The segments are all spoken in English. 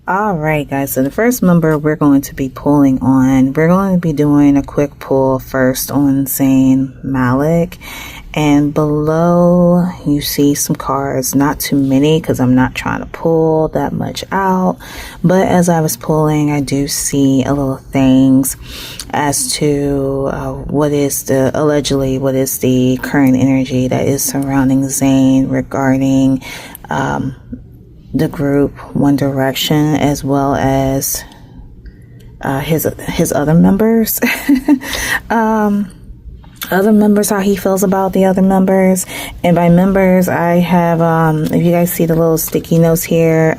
All right, guys, so the first member we're going to be pulling on, we're going to be doing a quick pull first on Zayn Malik. And below you see some cards, not too many because I'm not trying to pull that much out. But as I was pulling, I do see a little things as to what is the current energy that is surrounding Zayn regarding the group One Direction, as well as his other members. Other members, how he feels about the other members. And by members, I have if you guys see the little sticky notes here,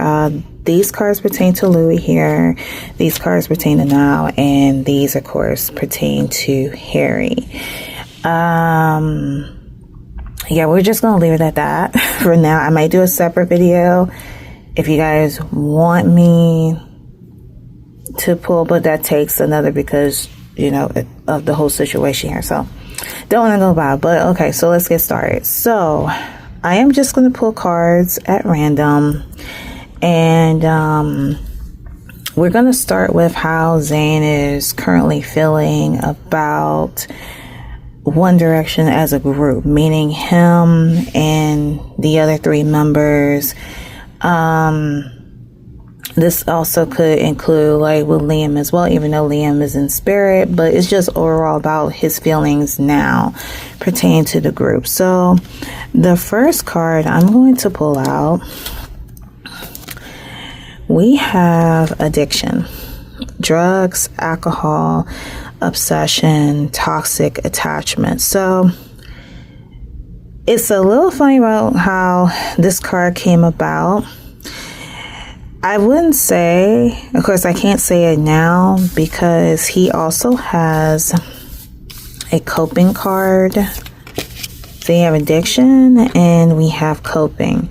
these cards pertain to Louis here, these cards pertain to Now, and these of course pertain to Harry. Yeah, we're just gonna leave it at that for now. I might do a separate video if you guys want me to pull, but that takes another, because you know of the whole situation here, so don't want to go by. But okay, so let's get started. So I am just going to pull cards at random, and we're going to start with how Zayn is currently feeling about One Direction as a group, meaning him and the other three members. This also could include like with Liam as well, even though Liam is in spirit, but it's just overall about his feelings now pertaining to the group. So the first card I'm going to pull out, we have addiction, drugs, alcohol, obsession, toxic attachment. So it's a little funny about how this card came about. I wouldn't say, of course I can't say it now, because he also has a coping card. So you have addiction and we have coping.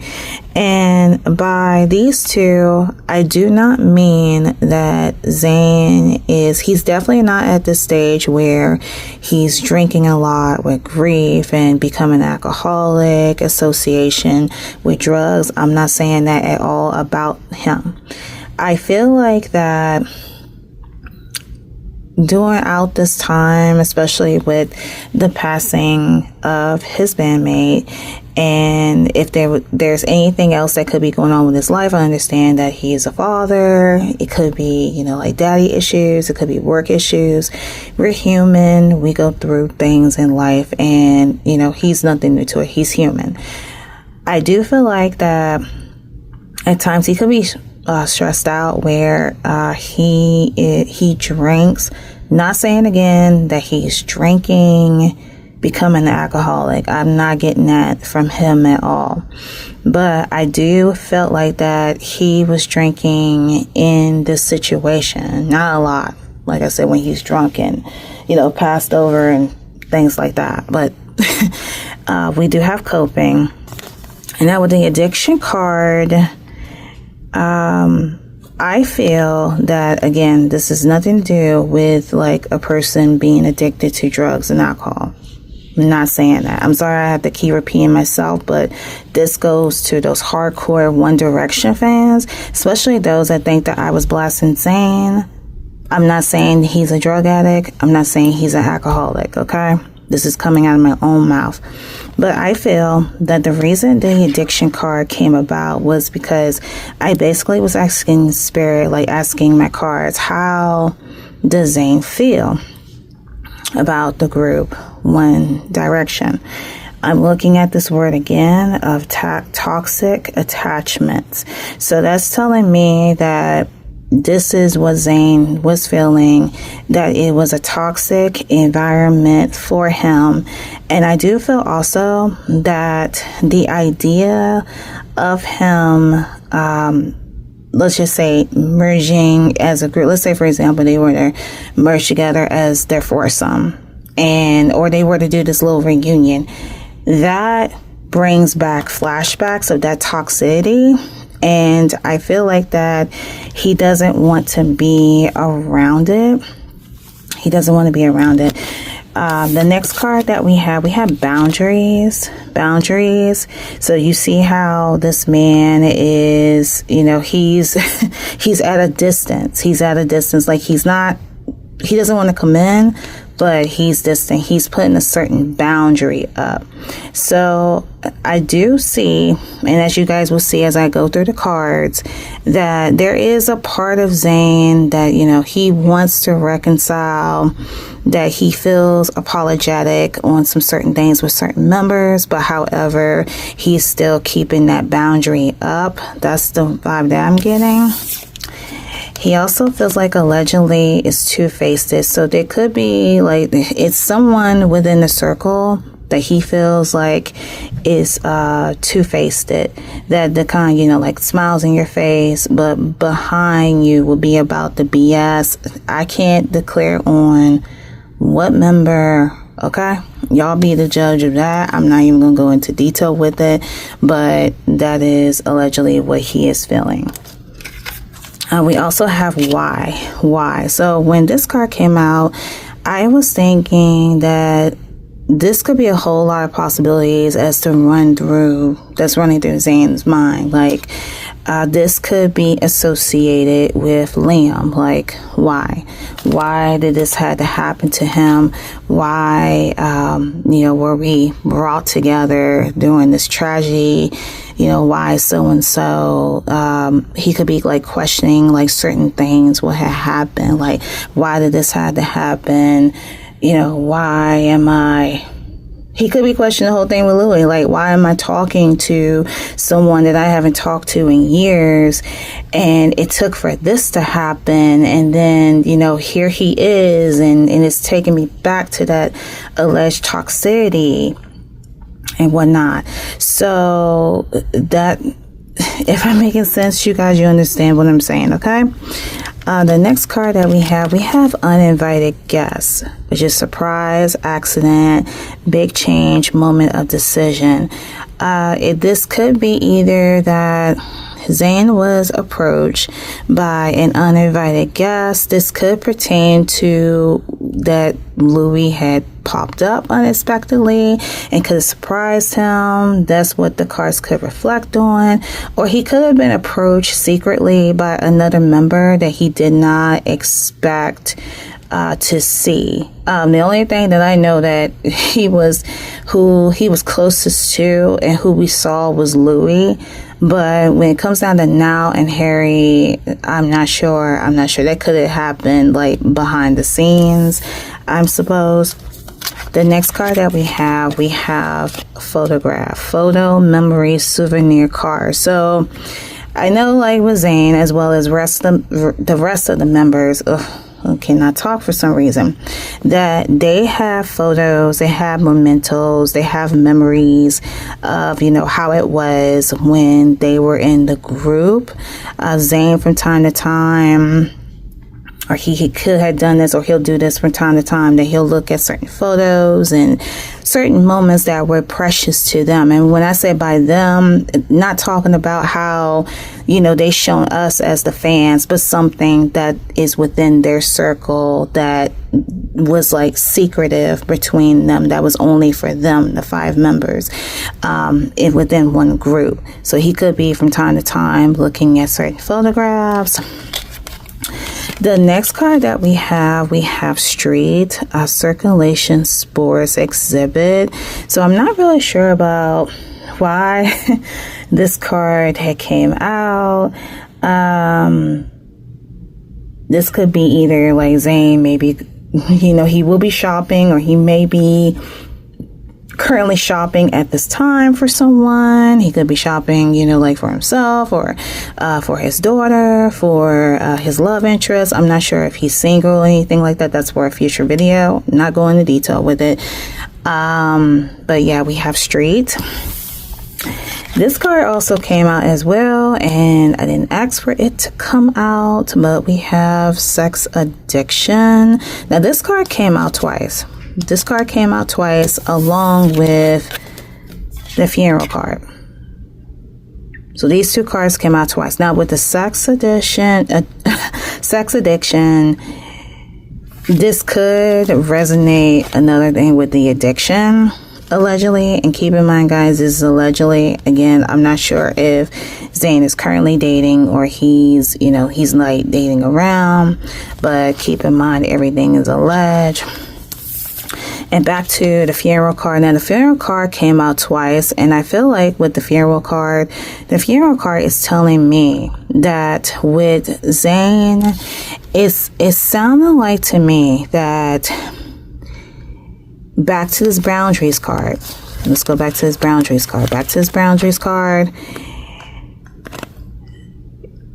And by these two, I do not mean that Zayn he's definitely not at the stage where he's drinking a lot with grief and becoming an alcoholic, association with drugs. I'm not saying that at all about him. I feel like that during this time, especially with the passing of his bandmate, and if there's anything else that could be going on with his life, I understand that he is a father. It could be, like daddy issues. It could be work issues. We're human. We go through things in life, and, he's nothing new to it. He's human. I do feel like that at times he could be stressed out where he drinks. Not saying again that he's drinking, becoming an alcoholic. I'm not getting that from him at all. But I do felt like that he was drinking in this situation. Not a lot. Like I said, when he's drunk and, passed over and things like that. But we do have coping. And now with the addiction card, I feel that, again, this has nothing to do with like a person being addicted to drugs and alcohol. I'm not saying that. I'm sorry I have to keep repeating myself, but this goes to those hardcore One Direction fans, especially those that think that I was blasting Zayn. I'm not saying he's a drug addict. I'm not saying he's an alcoholic, okay? This is coming out of my own mouth. But I feel that the reason the addiction card came about was because I basically was asking Spirit, asking my cards, how does Zayn feel about the group One Direction? I'm looking at this word again of toxic attachments. So that's telling me that this is what Zayn was feeling, that it was a toxic environment for him. And I do feel also that the idea of him, let's just say merging as a group, let's say for example they were to merge together as their foursome, or they were to do this little reunion, that brings back flashbacks of that toxicity. And I feel like that he doesn't want to be around it. He doesn't want to be around it. The next card that we have boundaries. Boundaries. So you see how this man is, you know, he's he's at a distance. He's at a distance. Like he doesn't want to come in, but he's distant. He's putting a certain boundary up. So I do see, and as you guys will see as I go through the cards, that there is a part of Zayn that, you know, he wants to reconcile, that he feels apologetic on some certain things with certain members, but however, he's still keeping that boundary up. That's the vibe that I'm getting. He also feels like allegedly is two-faced. So there could be like, it's someone within the circle that he feels like is two-faced, that the kind, you know, like smiles in your face, but behind you will be about the BS. I can't declare on what member, okay? Y'all be the judge of that. I'm not even gonna go into detail with it, but that is allegedly what he is feeling. We also have why. So when this card came out, I was thinking that this could be a whole lot of possibilities as to running through Zayn's mind. Like, this could be associated with Liam. Like, why did this have to happen to him? Why, you know, were we brought together during this tragedy? You know, why so-and-so? He could be like questioning like certain things, what had happened. Like, why did this have to happen? You know, why am I... He could be questioning the whole thing with Louis. Like, why am I talking to someone that I haven't talked to in years? And it took for this to happen. And then, you know, here he is. And it's taking me back to that alleged toxicity and whatnot. So that, if I'm making sense, you guys, you understand what I'm saying, okay? The next card that we have uninvited guests, which is surprise, accident, big change, moment of decision. This could be either that Zayn was approached by an uninvited guest. This could pertain to that Louis had popped up unexpectedly and could have surprised him. That's what the cards could reflect on. Or he could have been approached secretly by another member that he did not expect to see. The only thing that I know that who he was closest to and who we saw was Louis. But when it comes down to Niall and Harry, I'm not sure. That could have happened like behind the scenes, I suppose. The next card that we have photograph, photo, memory, souvenir card. So I know, like with Zayn, as well as the rest of the members, who cannot talk for some reason, that they have photos, they have mementos, they have memories of, you know, how it was when they were in the group. Zayn from time to time, or he could have done this, or he'll do this from time to time, that he'll look at certain photos and certain moments that were precious to them. And when I say by them, not talking about how, you know, they shown us as the fans, but something that is within their circle that was like secretive between them, that was only for them, the 5 members, within one group. So he could be from time to time looking at certain photographs. The next card that we have Street, Circulation Spores Exhibit. So I'm not really sure about why this card had came out. This could be either like Zayn, maybe, you know, he will be shopping, or he may be currently shopping at this time for someone. He could be shopping, you know, like for himself, or for his daughter, for his love interest. I'm not sure if he's single or anything like that. That's for a future video. Not going into detail with it. But yeah, we have Street. This card also came out as well, and I didn't ask for it to come out, but we have Sex Addiction. Now this card came out twice. This card came out twice along with the funeral card. So these 2 cards came out twice. Now with the sex addiction, this could resonate another thing with the addiction, allegedly. And keep in mind, guys, this is allegedly. Again, I'm not sure if Zayn is currently dating or he's like dating around, but keep in mind, everything is alleged. And back to the funeral card. Now, the funeral card came out twice, and I feel like with the funeral card is telling me that with Zayn, it's sounding like to me that back to this boundaries card. Let's go back to this boundaries card. Back to this boundaries card.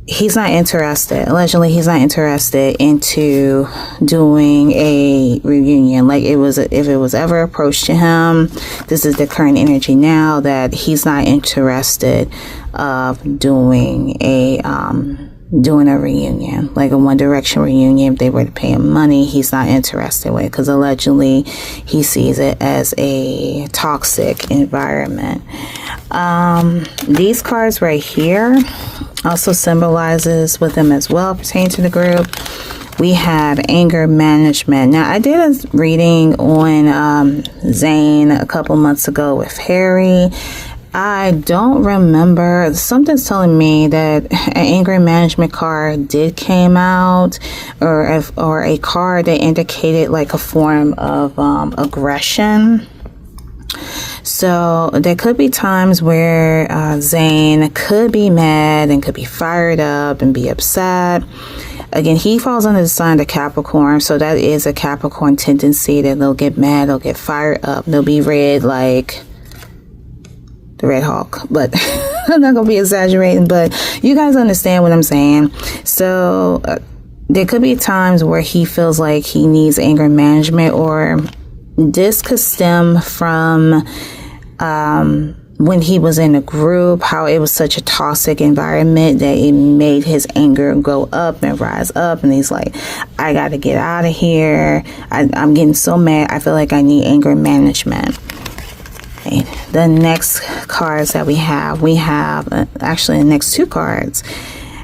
He's not interested. Allegedly, he's not interested into doing a reunion. Like if it was ever approached to him, this is the current energy now, that he's not interested of doing a reunion, like a One Direction reunion. If they were to pay him money, he's not interested with it, because allegedly he sees it as a toxic environment. These cards right here also symbolizes with them as well, pertaining to the group. We have anger management. Now, I did a reading on Zayn a couple months ago with Harry. I don't remember. Something's telling me that an anger management card did came out, or a card that indicated like a form of aggression. So there could be times where Zayn could be mad and could be fired up and be upset. Again, he falls under the sign of Capricorn, so that is a Capricorn tendency, that they'll get mad, they'll get fired up, they'll be red like the Red Hawk. But I'm not gonna be exaggerating, but you guys understand what I'm saying. So there could be times where he feels like he needs anger management, or this could stem from when he was in a group, how it was such a toxic environment that it made his anger go up and rise up, and he's like, I gotta get out of here. I'm getting so mad, I feel like I need anger management. Okay. The next cards that we have actually the next two cards,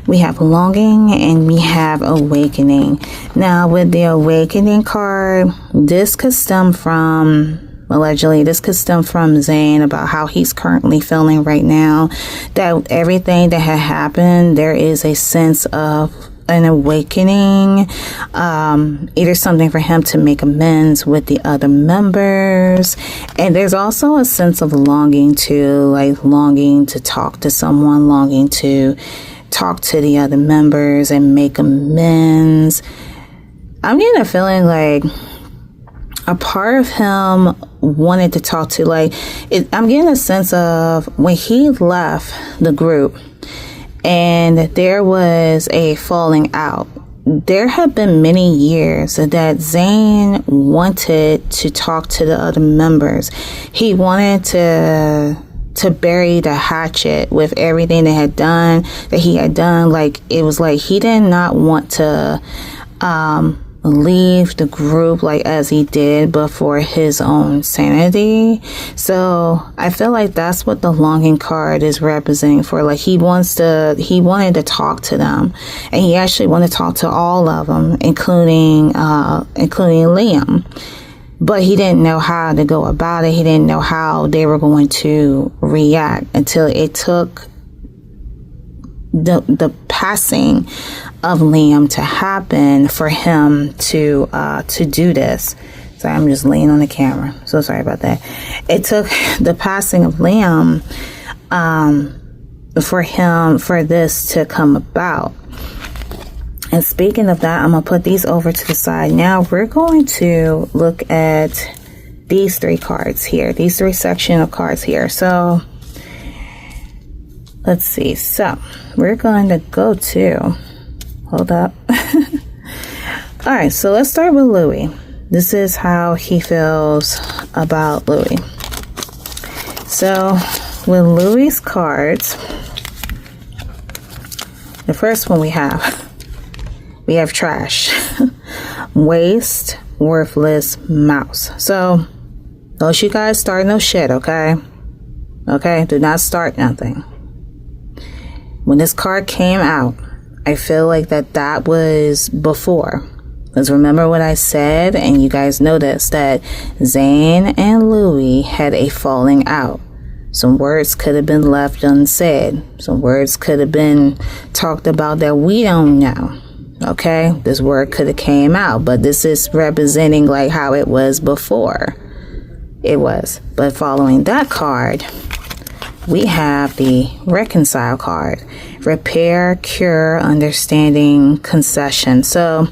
we have longing and we have awakening. Now, with the awakening card, this could stem from, allegedly, this could stem from Zayn, about how he's currently feeling right now, that everything that had happened, there is a sense of an awakening, either something for him to make amends with the other members. And there's also a sense of longing to talk to someone, longing to talk to the other members and make amends. I'm getting a feeling like a part of him wanted to talk to, I'm getting a sense of when he left the group and there was a falling out. There have been many years that Zayn wanted to talk to the other members. He wanted to bury the hatchet with everything that he had done. Like, it was like he did not want to leave the group like as he did, but for his own sanity. So I feel like that's what the longing card is representing for. Like, he wanted to talk to them, and he actually wanted to talk to all of them, including Liam. But he didn't know how to go about it. He didn't know how they were going to react until it took the passing of Liam to happen for him to do this. Sorry, I'm just laying on the camera. So sorry about that. It took the passing of Liam for this to come about. And speaking of that, I'm going to put these over to the side. Now we're going to look at these three cards here, these three section of cards here. So let's see. So we're going to go to, hold up. All right, so let's start with Louis. This is how he feels about Louis. So with Louis's cards, the first one we have trash, waste, worthless, mouse. So don't you guys start no shit, okay? Okay, do not start nothing. When this card came out, I feel like that was before. Because remember what I said, and you guys noticed that Zayn and Louis had a falling out. Some words could have been left unsaid. Some words could have been talked about that we don't know. Okay, this word could have came out, but this is representing like how it was before. It was. But following that card, we have the reconcile card. Repair, cure, understanding, concession. So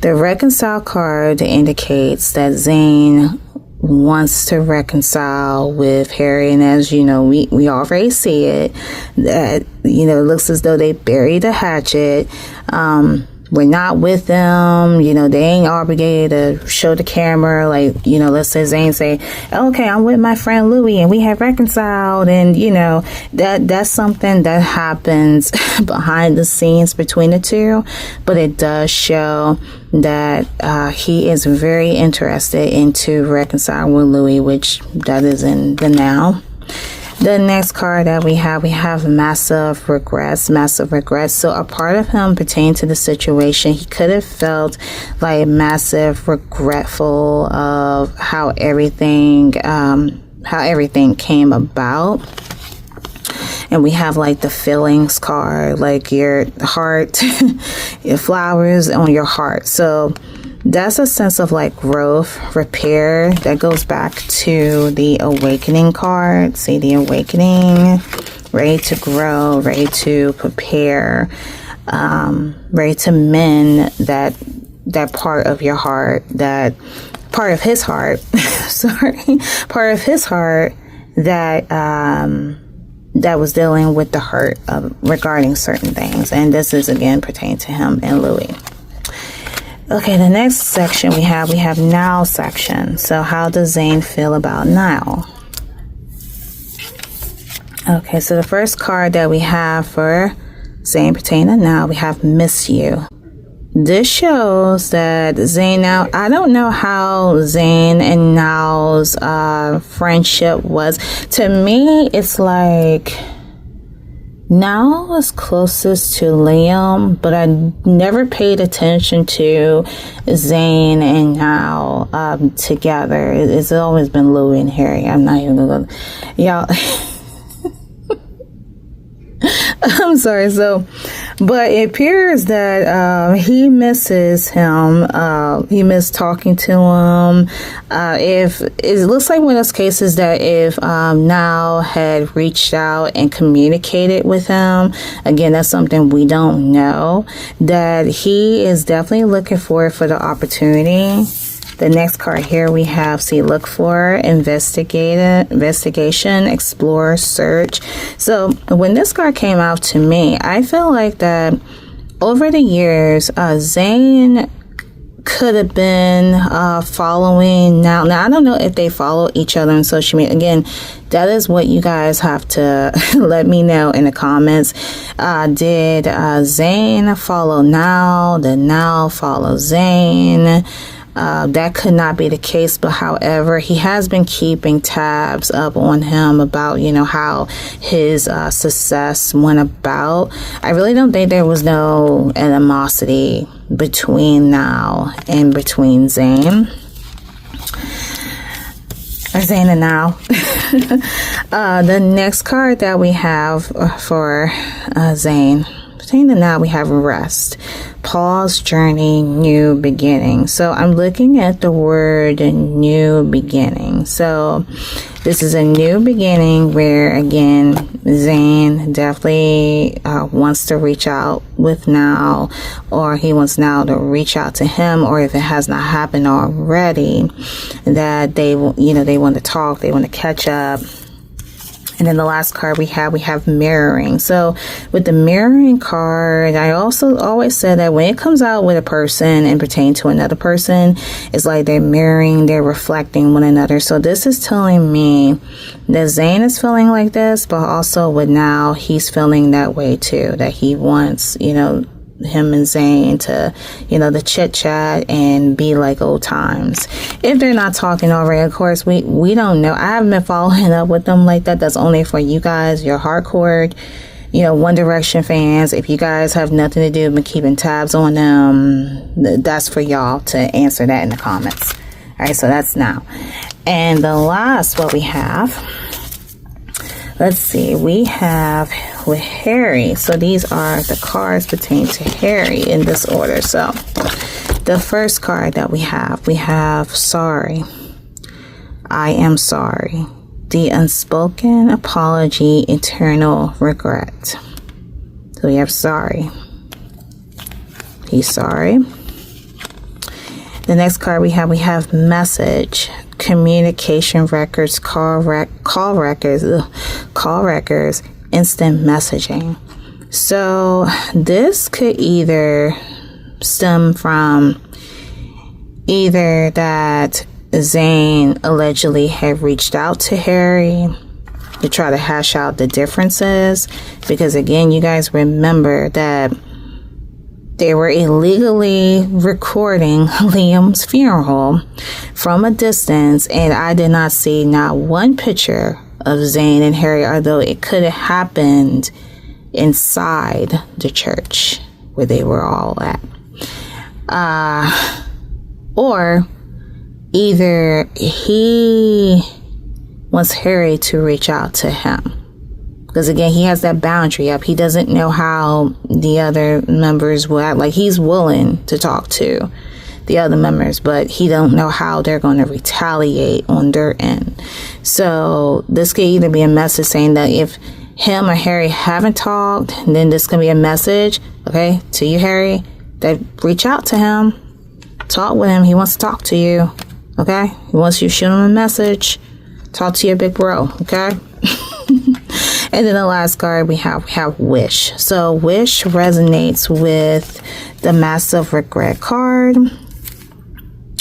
the reconcile card indicates that Zayn wants to reconcile with Harry, and as you know, we already see it, that, you know, it looks as though they buried the hatchet. We're not with them, you know, they ain't obligated to show the camera, like, you know, let's say Zayn say, okay, I'm with my friend Louis and we have reconciled, and you know, that's something that happens behind the scenes between the two, but it does show that he is very interested into reconciling with Louis, which that is in the now. The next card that we have massive regrets. So a part of him pertaining to the situation, he could have felt like massive regretful of how everything came about. And we have like the feelings card, like your heart, your flowers on your heart. So that's a sense of like growth, repair. That goes back to the awakening card. See, the awakening, ready to grow, ready to prepare, ready to mend that part of your heart, that part of his heart, part of his heart that was dealing with the hurt regarding certain things. And this is again pertaining to him and Louis. Okay, the next section we have now section. So how does Zayn feel about now? Okay, so the first card that we have for Zayn pertaining to now, we have miss you. This shows that Zayn now, I don't know how Zayn and Now's friendship was. To me, it's like Now was closest to Liam, but I never paid attention to Zayn and Now together. It's always been Louis and Harry. I'm not even gonna go. Y'all. I'm sorry. So, but it appears that he misses him. He missed talking to him. If it looks like one of those cases that if Now had reached out and communicated with him, again, that's something we don't know. That he is definitely looking forward for the opportunity. The next card here we have, see, look for, investigation, explore, search. So when this card came out to me, I feel like that over the years, Zayn could have been following Now. Now, I don't know if they follow each other on social media. Again, that is what you guys have to let me know in the comments. Did Zayn follow Now? Did Now follow Zayn? That could not be the case, but however, he has been keeping tabs up on him about, you know, how his success went about. I really don't think there was no animosity between Now and between Zayn. Or Zayn and Now. The next card that we have for Zayn. Now we have rest, pause, journey, new beginning. So I'm looking at the word new beginning. So this is a new beginning where, again, Zayn definitely wants to reach out with Now, or he wants Now to reach out to him, or if it has not happened already, that they, you know, they want to talk, they want to catch up. And then the last card we have mirroring. So with the mirroring card, I also always said that when it comes out with a person and pertain to another person, it's like they're mirroring, they're reflecting one another. So this is telling me that Zayn is feeling like this, but also with Now, he's feeling that way too, that he wants, you know, him and Zayn to, you know, the chit chat and be like old times. If they're not talking already, of course, we don't know. I haven't been following up with them like that. That's only for you guys, your hardcore you know, One Direction fans, if you guys have nothing to do but keeping tabs on them, that's for y'all to answer that in the comments. All right, so that's now. And the last, what we have, let's see, we have with Harry. So these are the cards pertaining to Harry in this order. So the first card that we have sorry. I am sorry. The unspoken apology, eternal regret. So we have sorry. He's sorry. The next card we have message, communication records, call records, instant messaging. So this could either stem from either that Zayn allegedly had reached out to Harry to try to hash out the differences, because again, you guys remember that they were illegally recording Liam's funeral from a distance, and I did not see not one picture of Zayn and Harry, although it could have happened inside the church where they were all at. Or either he wants Harry to reach out to him, because again, he has that boundary up. He doesn't know how the other members will act. Like, he's willing to talk to the other members, but he don't know how they're going to retaliate on their end. So this could either be a message saying that if him or Harry haven't talked, then this can be a message, okay, to you, Harry, that reach out to him, talk with him. He wants to talk to you, okay? He wants you to shoot him a message, talk to your big bro, okay? And then the last card we have wish. So wish resonates with the massive regret card,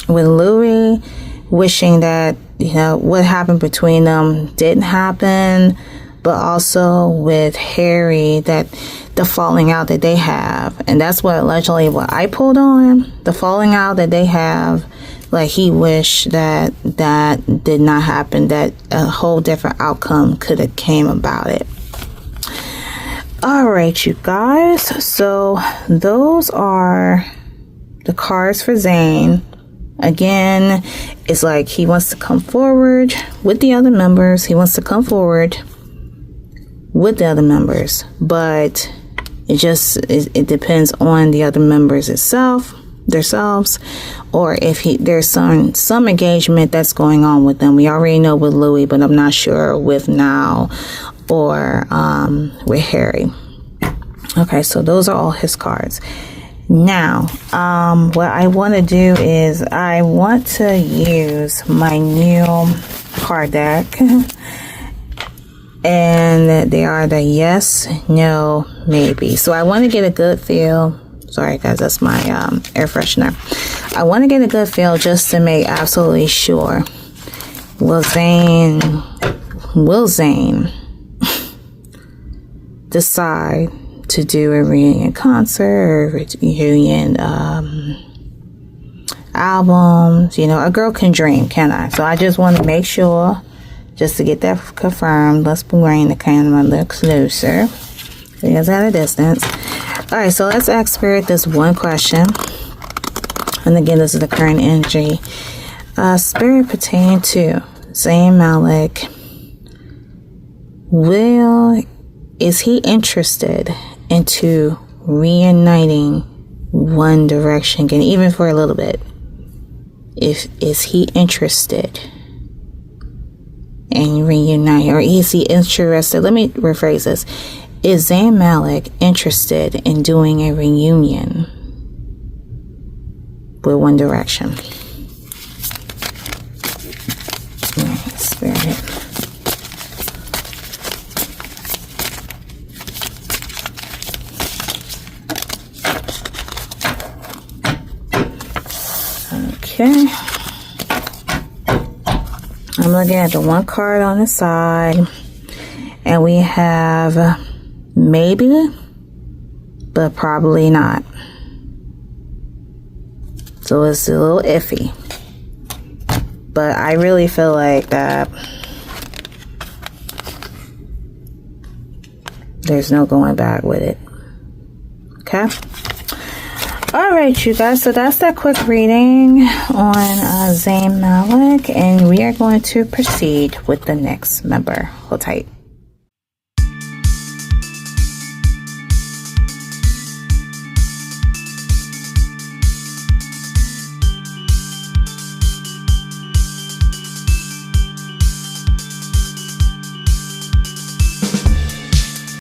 with Louis wishing that, you know, what happened between them didn't happen, but also with Harry, that the falling out that they have. And that's what allegedly what I pulled on, the falling out that they have. Like, he wished that that did not happen, that a whole different outcome could have came about it. All right, you guys. So those are the cards for Zayn. Again, it's like he wants to come forward with the other members. He wants to come forward with the other members, but it depends on the other members themselves, or if there's some engagement that's going on with them. We already know with Louis, but I'm not sure with Niall or with Harry. Okay, so those are all his cards. Now, what I want to do is I want to use my new card deck. And they are the yes, no, maybe. So I want to get a good feel. Sorry, guys, that's my air freshener. I want to get a good feel just to make absolutely sure. Will Zayn decide to do a reunion concert or reunion albums? You know, a girl can dream, can I? So I just want to make sure, just to get that confirmed. Let's bring the camera a little closer. Because at a distance. Alright, so let's ask Spirit this one question. And again, this is the current energy. Spirit pertaining to Zayn Malik. Is he interested into reuniting One Direction again, even for a little bit? Is he interested in reuniting, or is he interested? Let me rephrase this. Is Zayn Malik interested in doing a reunion with One Direction? Right, Spirit. Okay. I'm looking at the one card on the side, and we have maybe, but probably not. So it's a little iffy. But I really feel like that There's no going back with it. Okay. All right, you guys. So that's that quick reading on Zayn Malik. And we are going to proceed with the next member. Hold tight.